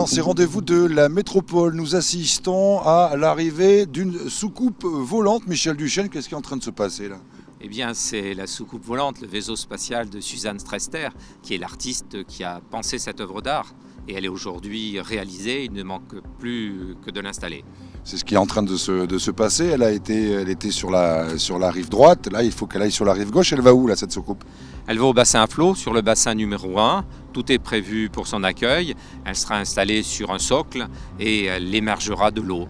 dans ces rendez-vous de la métropole, nous assistons à l'arrivée d'une soucoupe volante. Michel Duchesne, qu'est-ce qui est en train de se passer là? Eh bien, c'est la soucoupe volante, le vaisseau spatial de Suzanne Strester, qui est l'artiste qui a pensé cette œuvre d'art. Et elle est aujourd'hui réalisée, il ne manque plus que de l'installer. C'est ce qui est en train de se passer. Elle était sur la rive droite. Là, il faut qu'elle aille sur la rive gauche. Elle va où, là, cette soucoupe? Elle va au bassin à flot, sur le bassin numéro 1. Tout est prévu pour son accueil. Elle sera installée sur un socle et elle émergera de l'eau.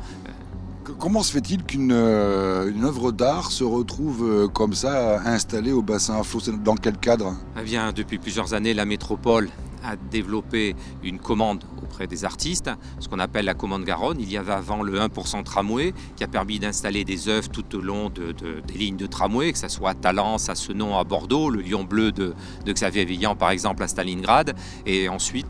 Comment se fait-il qu'une œuvre d'art se retrouve comme ça, installée au bassin à flot? Dans quel cadre? Eh bien, depuis plusieurs années, la métropole a développé une commande auprès des artistes, ce qu'on appelle la commande Garonne. Il y avait avant le 1% tramway qui a permis d'installer des œuvres tout au long des lignes de tramway, que ce soit à Talence, à Senon, à Bordeaux, le Lion Bleu de Xavier Villan par exemple à Stalingrad. Et ensuite,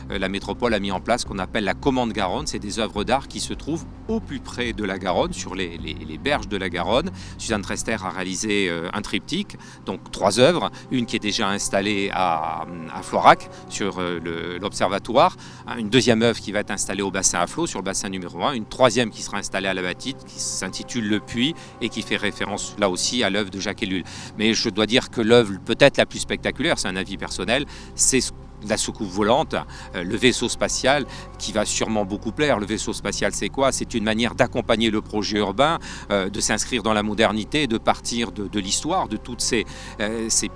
la métropole a mis en place ce qu'on appelle la commande Garonne. C'est des œuvres d'art qui se trouvent au plus près de la Garonne, sur les berges de la Garonne. Suzanne Strester a réalisé un triptyque, donc 3 œuvres, une qui est déjà installée à Florac, sur l'observatoire, une deuxième œuvre qui va être installée au bassin à flot, sur le bassin numéro 1, une troisième qui sera installée à la Bâtite, qui s'intitule Le Puits et qui fait référence là aussi à l'œuvre de Jacques Ellul. Mais je dois dire que l'œuvre peut-être la plus spectaculaire, c'est un avis personnel, c'est la soucoupe volante, le vaisseau spatial, qui va sûrement beaucoup plaire. Le vaisseau spatial, c'est quoi? C'est une manière d'accompagner le projet urbain, de s'inscrire dans la modernité, de partir de l'histoire, de toutes ces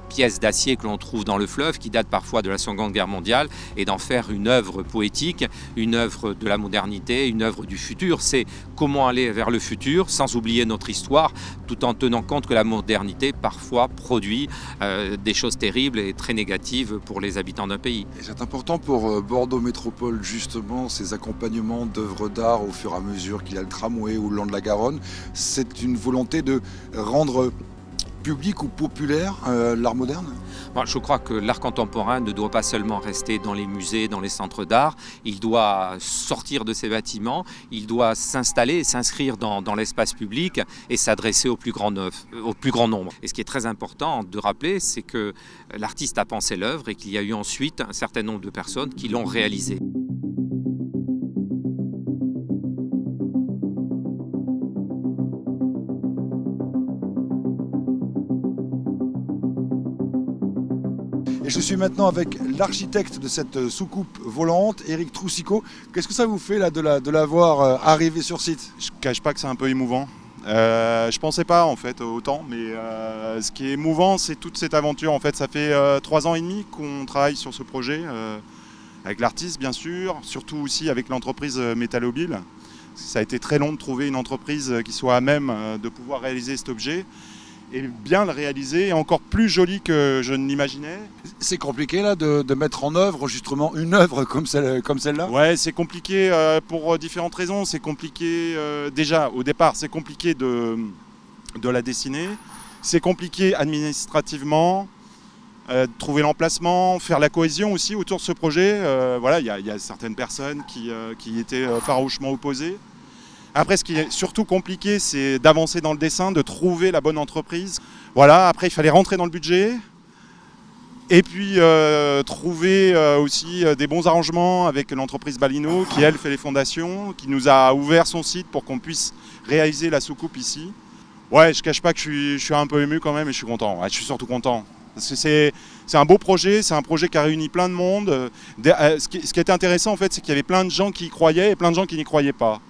pièces d'acier que l'on trouve dans le fleuve, qui datent parfois de la Seconde Guerre mondiale, et d'en faire une œuvre poétique, une œuvre de la modernité, une œuvre du futur. C'est comment aller vers le futur, sans oublier notre histoire, tout en tenant compte que la modernité, parfois, produit des choses terribles et très négatives pour les habitants d'un pays. Et c'est important pour Bordeaux Métropole, justement, ces accompagnements d'œuvres d'art au fur et à mesure qu'il y a le tramway ou le long de la Garonne. C'est une volonté de rendre public ou populaire l'art moderne? Bon, je crois que l'art contemporain ne doit pas seulement rester dans les musées, dans les centres d'art. Il doit sortir de ses bâtiments, il doit s'installer, s'inscrire dans l'espace public et s'adresser au plus grand nombre. Et ce qui est très important de rappeler, c'est que l'artiste a pensé l'œuvre et qu'il y a eu ensuite un certain nombre de personnes qui l'ont réalisée. Et je suis maintenant avec l'architecte de cette soucoupe volante, Éric Troussicot. Qu'est-ce que ça vous fait là, de la voir arriver sur site? Je ne cache pas que c'est un peu émouvant. Je pensais pas en fait autant, mais ce qui est émouvant, c'est toute cette aventure. En fait, ça fait 3 ans et demi qu'on travaille sur ce projet, avec l'artiste bien sûr, surtout aussi avec l'entreprise Métallobile. Ça a été très long de trouver une entreprise qui soit à même de pouvoir réaliser cet objet. Et bien le réaliser, et encore plus joli que je ne l'imaginais. C'est compliqué là de mettre en œuvre justement une œuvre comme celle-là? Ouais, c'est compliqué pour différentes raisons. C'est compliqué déjà au départ, c'est compliqué de la dessiner. C'est compliqué administrativement, de trouver l'emplacement, faire la cohésion aussi autour de ce projet. Voilà, il y a certaines personnes qui étaient farouchement opposées. Après, ce qui est surtout compliqué, c'est d'avancer dans le dessin, de trouver la bonne entreprise. Voilà, après, il fallait rentrer dans le budget. Et puis, trouver aussi des bons arrangements avec l'entreprise Balino, qui, elle, fait les fondations, qui nous a ouvert son site pour qu'on puisse réaliser la soucoupe ici. Ouais, je ne cache pas que je suis un peu ému quand même, et je suis content. Ouais, je suis surtout content. Parce que c'est un beau projet, c'est un projet qui a réuni plein de monde. Ce qui était intéressant, en fait, c'est qu'il y avait plein de gens qui y croyaient et plein de gens qui n'y croyaient pas.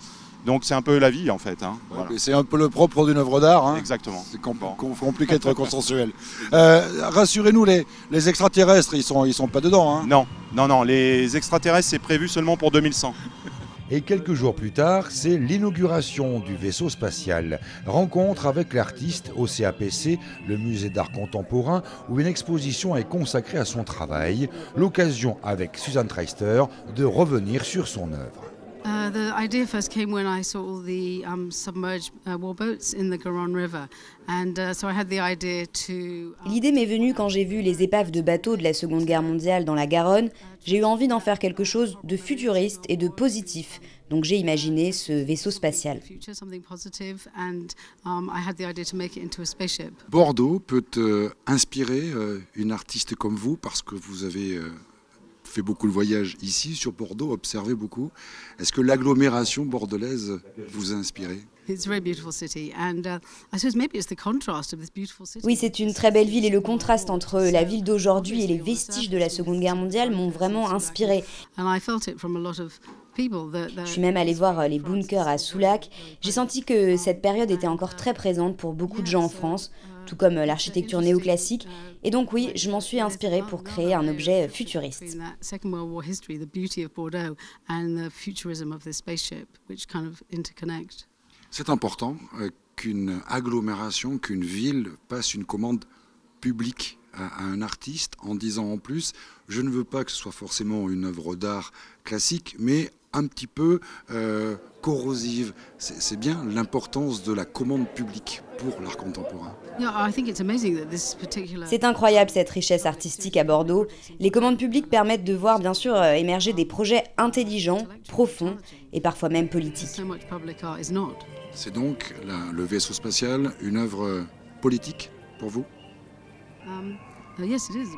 Donc c'est un peu la vie en fait. Hein. Voilà. C'est un peu le propre d'une œuvre d'art. Hein. Exactement. C'est compliqué d'être consensuel. Rassurez-nous, les extraterrestres, ils sont pas dedans. Hein. Non, les extraterrestres c'est prévu seulement pour 2100. Et quelques jours plus tard, c'est l'inauguration du vaisseau spatial. Rencontre avec l'artiste au CAPC, le musée d'art contemporain, où une exposition est consacrée à son travail. L'occasion avec Suzanne Strester de revenir sur son œuvre. The idea first came when I saw all the submerged warboats in the Garonne River, and so I had the idea to. L'idée m'est venue quand j'ai vu les épaves de bateaux de la Seconde Guerre mondiale dans la Garonne. J'ai eu envie d'en faire quelque chose de futuriste et de positif. Donc j'ai imaginé ce vaisseau spatial. Bordeaux peut inspirer une artiste comme vous parce que vous avez fait beaucoup de voyages ici, sur Bordeaux, observé beaucoup. Est-ce que l'agglomération bordelaise vous a inspiré? Oui, c'est une très belle ville et le contraste entre la ville d'aujourd'hui et les vestiges de la Seconde Guerre mondiale m'ont vraiment inspiré. Je suis même allée voir les bunkers à Soulac. J'ai senti que cette période était encore très présente pour beaucoup de gens en France, tout comme l'architecture néoclassique. Et donc oui, je m'en suis inspirée pour créer un objet futuriste. C'est important qu'une agglomération, qu'une ville passe une commande publique à un artiste en disant en plus, je ne veux pas que ce soit forcément une œuvre d'art classique, mais un petit peu corrosive. C'est bien l'importance de la commande publique pour l'art contemporain. C'est incroyable cette richesse artistique à Bordeaux. Les commandes publiques permettent de voir bien sûr émerger des projets intelligents, profonds et parfois même politiques. C'est donc le vaisseau spatial une œuvre politique pour vous?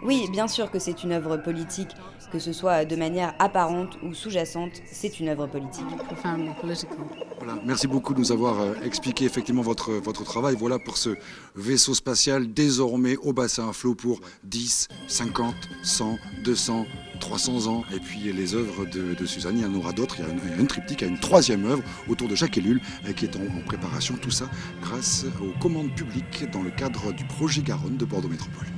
Oui, bien sûr que c'est une œuvre politique, que ce soit de manière apparente ou sous-jacente, c'est une œuvre politique. Voilà, merci beaucoup de nous avoir expliqué effectivement votre travail. Voilà pour ce vaisseau spatial désormais au bassin à flot pour 10, 50, 100, 200, 300 ans. Et puis les œuvres de Suzanne, il y en aura d'autres. Il y a une triptyque, il y a une troisième œuvre autour de Jacques Ellul qui est en préparation. Tout ça grâce aux commandes publiques dans le cadre du projet Garonne de Bordeaux Métropole.